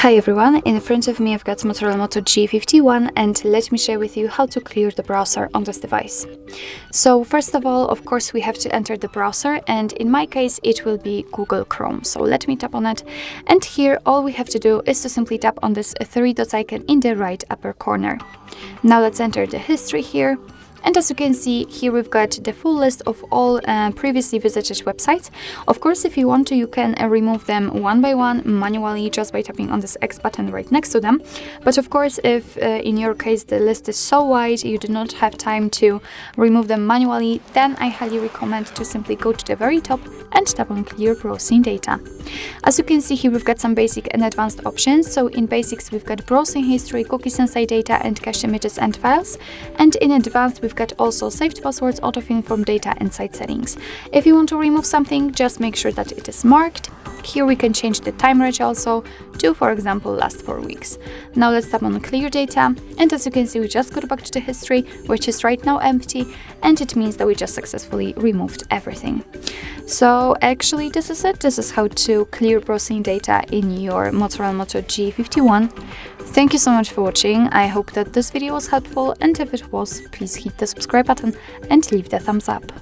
Hi everyone, in front of me I've got MOTOROLA Moto G51 and let me share with you how to clear the browser on this device. So first of all, of course, we have to enter the browser, and in my case it will be Google Chrome. So let me tap on it, and here all we have to do is to simply tap on this three dots icon in the right upper corner. Now let's enter the history here. And as you can see, here we've got the full list of all previously visited websites. Of course, if you want to, you can remove them one by one manually just by tapping on this X button right next to them. But of course, if in your case the list is so wide you do not have time to remove them manually, then I highly recommend to simply go to the very top and tap on Clear Browsing Data. As you can see here, we've got some basic and advanced options. So in basics, we've got browsing history, cookies and site data, and cached images and files. And in advanced, we've got also saved passwords, autofill from data, and site settings. If you want to remove something, just make sure that it is marked. Here we can change the time range also to, for example, last 4 weeks. Now let's tap on Clear Data, and as you can see, we just got back to the history, which is right now empty, and it means that we just successfully removed everything. So actually this is it. This is how to clear browsing data in your MOTOROLA Moto G51. Thank you so much for watching. I hope that this video was helpful, and if it was, please hit the subscribe button and leave the thumbs up.